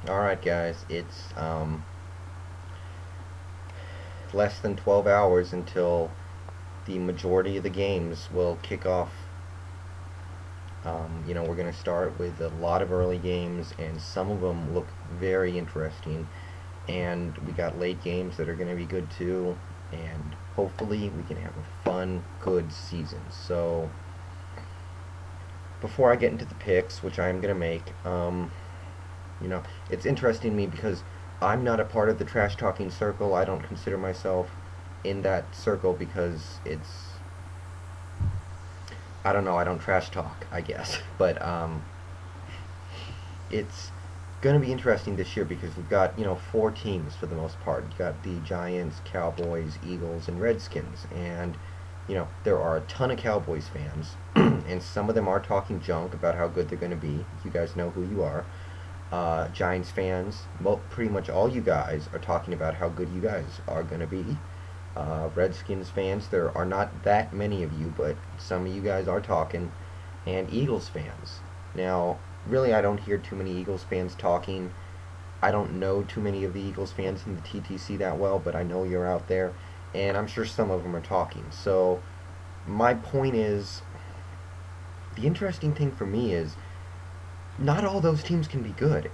Alright guys, it's less than 12 hours until the majority of the games will kick off. We're going to start with a lot of early games, and some of them look very interesting. And we got late games that are going to be good too. And hopefully, we can have a fun, good season. So, before I get into the picks, which I'm going to make, it's interesting to me because I'm not a part of the trash talking circle. I don't consider myself in that circle because I don't know, I don't trash talk, I guess. But it's going to be interesting this year because we've got, four teams for the most part. You've got the Giants, Cowboys, Eagles, and Redskins. And, there are a ton of Cowboys fans, and some of them are talking junk about how good they're going to be. You guys know who you are. Giants fans, pretty much all you guys are talking about how good you guys are going to be. Redskins fans, there are not that many of you, but some of you guys are talking. And Eagles fans. Now, really, I don't hear too many Eagles fans talking. I don't know too many of the Eagles fans in the TTC that well, but I know you're out there, and I'm sure some of them are talking. So, my point is, the interesting thing for me is, not all those teams can be good.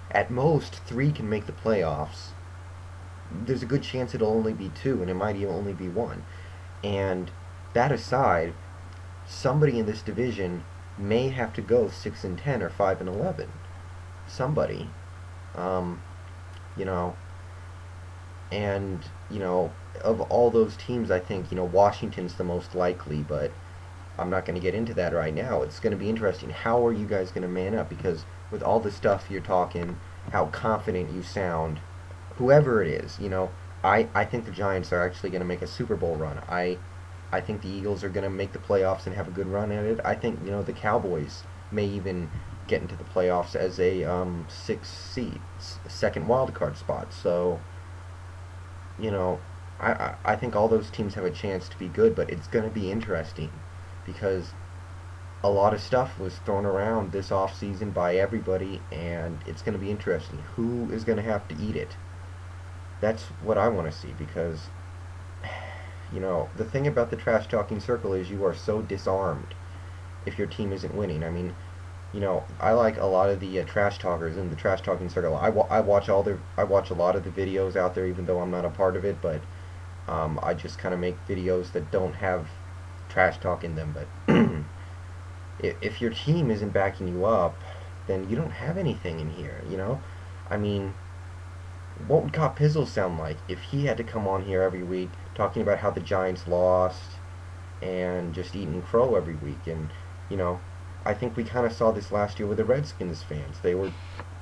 At most, three can make the playoffs. There's a good chance it'll only be two, and it might even only be one. And that aside, somebody in this division may have to go 6-10 or 5-11. Somebody, um, you know, and of all those teams, I think Washington's the most likely, but I'm not going to get into that right now. It's going to be interesting. How are you guys going to man up? Because with all the stuff you're talking, how confident you sound, whoever it is, I think the Giants are actually going to make a Super Bowl run. I think the Eagles are going to make the playoffs and have a good run at it. I think the Cowboys may even get into the playoffs as a sixth seed, second wild card spot. So you know, I think all those teams have a chance to be good, but it's going to be interesting because a lot of stuff was thrown around this off season by everybody, and it's going to be interesting. Who is going to have to eat it? That's what I want to see because, the thing about the trash talking circle is you are so disarmed if your team isn't winning. I mean, I like a lot of the trash talkers in the trash talking circle. I watch a lot of the videos out there, even though I'm not a part of it. But I just kind of make videos that don't have trash talk in them. But if your team isn't backing you up, then you don't have anything in here. I mean, what would Cop Pizzle sound like if he had to come on here every week talking about how the Giants lost and just eating crow every week? And you know, I think we kind of saw this last year with the Redskins fans. They were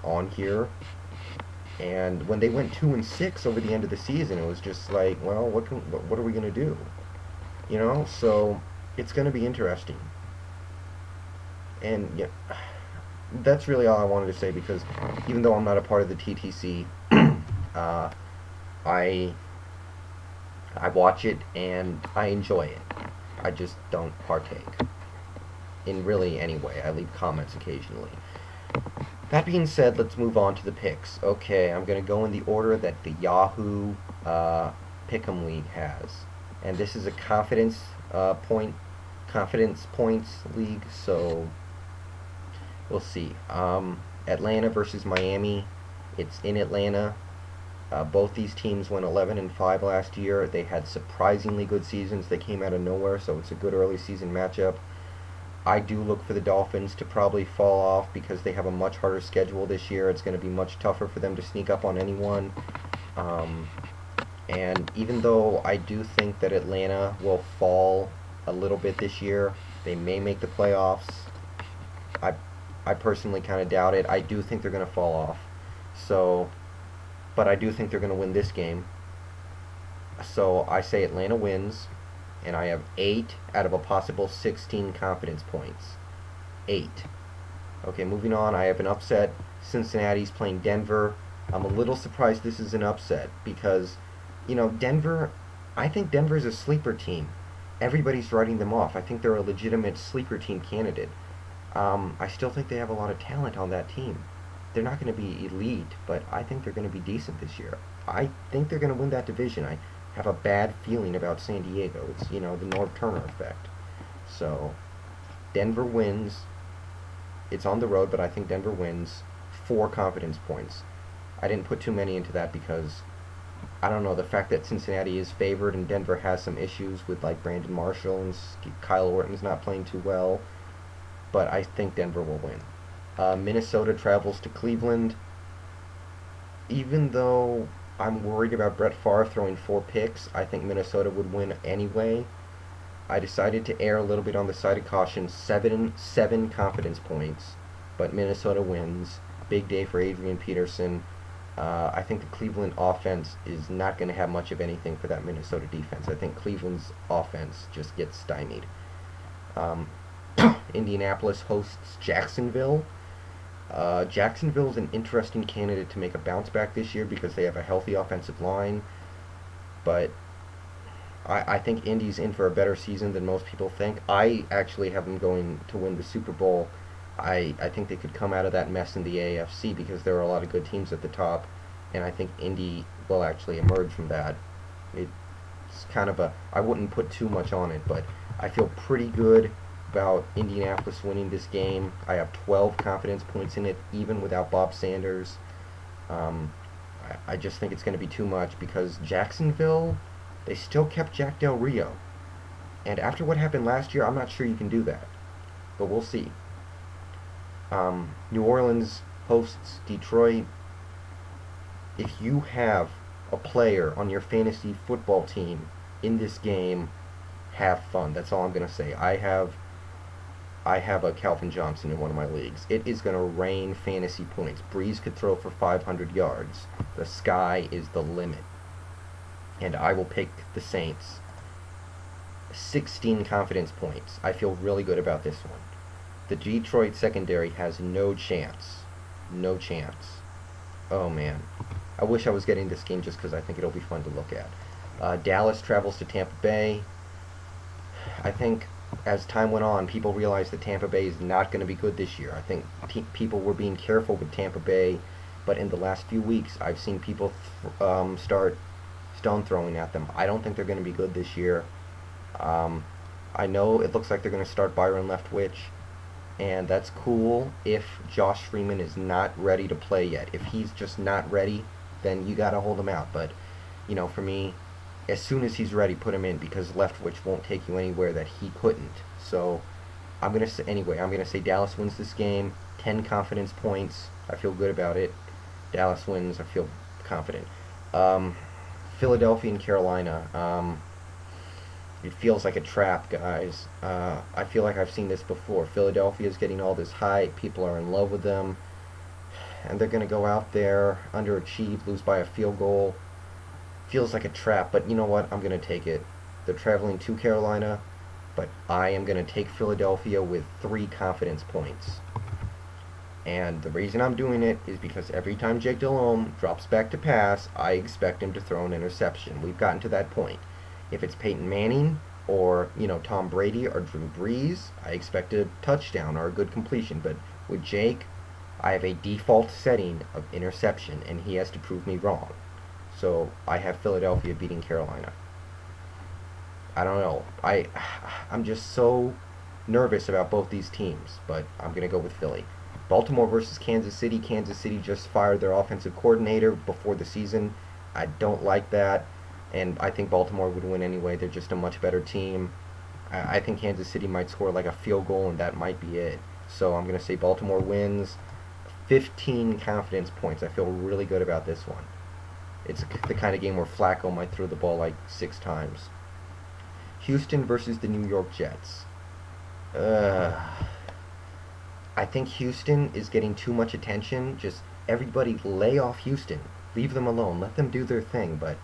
on here, and when they went 2-6 over the end of the season, it was just like, well, what are we gonna do? So it's gonna be interesting. And yeah, that's really all I wanted to say because even though I'm not a part of the TTC, uh, I I watch it and I enjoy it. I just don't partake in really any way. I leave comments occasionally. That being said, let's move on to the picks. Okay, I'm going to go in the order that the Yahoo Pick'em League has. And this is a confidence points league, so we'll see. Atlanta versus Miami. It's in Atlanta. Both these teams went 11-5 last year. They had surprisingly good seasons. They came out of nowhere, so it's a good early season matchup. I do look for the Dolphins to probably fall off because they have a much harder schedule this year. It's going to be much tougher for them to sneak up on anyone. Um, and even though I do think that Atlanta will fall a little bit this year, they may make the playoffs. I, I personally kind of doubt it. I do think they're going to fall off. So, but I do think they're going to win this game. So I say Atlanta wins, and I have 8 out of a possible 16 confidence points. 8. Okay, moving on. I have an upset. Cincinnati's playing Denver. I'm a little surprised this is an upset because, Denver, I think Denver's a sleeper team. Everybody's writing them off. I think they're a legitimate sleeper team candidate. I still think they have a lot of talent on that team. they're not going to be elite, but I think they're going to be decent this year. I think they're going to win that division. I have a bad feeling about San Diego. It's, the Norv Turner effect. So, Denver wins. It's on the road, but I think Denver wins 4 confidence points. I didn't put too many into that because I don't know, the fact that Cincinnati is favored and Denver has some issues with like Brandon Marshall and Kyle Orton's not playing too well, but I think Denver will win. Minnesota travels to Cleveland. Even though I'm worried about Brett Favre throwing 4 picks, I think Minnesota would win anyway. I decided to err a little bit on the side of caution, seven confidence points, but Minnesota wins. Big day for Adrian Peterson. I think the Cleveland offense is not going to have much of anything for that Minnesota defense. I think Cleveland's offense just gets stymied. Um, Indianapolis hosts Jacksonville. Jacksonville is an interesting candidate to make a bounce back this year because they have a healthy offensive line, but I think Indy's in for a better season than most people think. I actually have them going to win the Super Bowl. I think they could come out of that mess in the AFC because there are a lot of good teams at the top, and I think Indy will actually emerge from that. It's kind of I wouldn't put too much on it, but I feel pretty good about Indianapolis winning this game. I have 12 confidence points in it, even without Bob Sanders. I just think it's going to be too much because Jacksonville, they still kept Jack Del Rio. And after what happened last year, I'm not sure you can do that. But we'll see. New Orleans hosts Detroit. If you have a player on your fantasy football team in this game, have fun. That's all I'm going to say. I have a Calvin Johnson in one of my leagues. It is going to rain fantasy points. Breeze could throw for 500 yards. The sky is the limit. And I will pick the Saints. 16 confidence points. I feel really good about this one. The Detroit secondary has no chance. No chance. Oh man. I wish I was getting this game just because I think it'll be fun to look at. Dallas travels to Tampa Bay. I think as time went on, people realized that Tampa Bay is not going to be good this year. I think people were being careful with Tampa Bay, but in the last few weeks, I've seen people start stone throwing at them. I don't think they're going to be good this year. I know it looks like they're going to start Byron Leftwich, and that's cool if Josh Freeman is not ready to play yet. If he's just not ready, then you got to hold him out. But, for me, as soon as he's ready, put him in because Leftwich won't take you anywhere that he couldn't. So I'm going to say Dallas wins this game. 10 confidence points. I feel good about it. Dallas wins. I feel confident. Philadelphia and Carolina. It feels like a trap, guys. I feel like I've seen this before. Philadelphia's getting all this hype. People are in love with them. And they're going to go out there, underachieve, lose by a field goal. Feels like a trap, but you know what? I'm going to take it. They're traveling to Carolina, but I am going to take Philadelphia with 3 confidence points. And the reason I'm doing it is because every time Jake Delhomme drops back to pass, I expect him to throw an interception. We've gotten to that point. If it's Peyton Manning or, Tom Brady or Drew Brees, I expect a touchdown or a good completion. But with Jake, I have a default setting of interception, and he has to prove me wrong. So I have Philadelphia beating Carolina. I don't know. I'm just so nervous about both these teams, but I'm going to go with Philly. Baltimore versus Kansas City. Kansas City just fired their offensive coordinator before the season. I don't like that, and I think Baltimore would win anyway. They're just a much better team. I think Kansas City might score like a field goal, and that might be it. So I'm going to say Baltimore wins. 15 confidence points. I feel really good about this one. It's the kind of game where Flacco might throw the ball like 6 times. Houston versus the New York Jets. I think Houston is getting too much attention. Just everybody lay off Houston. Leave them alone. Let them do their thing. But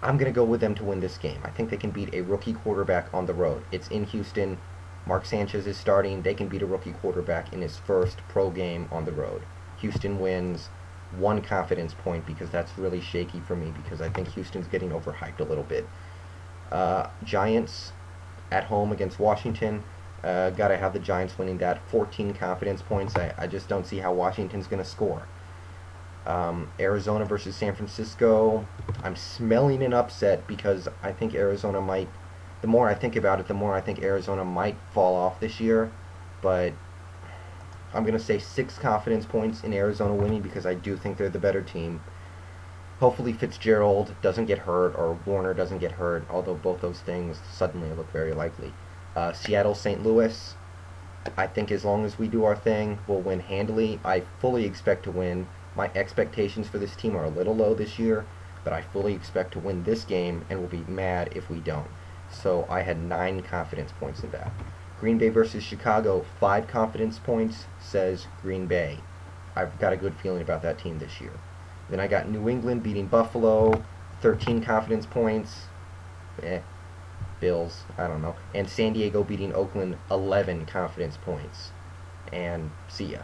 I'm going to go with them to win this game. I think they can beat a rookie quarterback on the road. It's in Houston. Mark Sanchez is starting. They can beat a rookie quarterback in his first pro game on the road. Houston wins 1 confidence point because that's really shaky for me because I think Houston's getting overhyped a little bit. Giants at home against Washington. Got to have the Giants winning that. 14 confidence points. I just don't see how Washington's going to score. Arizona versus San Francisco. I'm smelling an upset because I think Arizona might. The more I think about it, the more I think Arizona might fall off this year. But I'm going to say 6 confidence points in Arizona winning because I do think they're the better team. Hopefully Fitzgerald doesn't get hurt or Warner doesn't get hurt, although both those things suddenly look very likely. Seattle, St. Louis. I think as long as we do our thing, we'll win handily. I fully expect to win. My expectations for this team are a little low this year, but I fully expect to win this game and will be mad if we don't. So I had 9 confidence points in that. Green Bay versus Chicago, 5 confidence points, says Green Bay. I've got a good feeling about that team this year. Then I got New England beating Buffalo, 13 confidence points. Bills, I don't know. And San Diego beating Oakland, 11 confidence points. And see ya.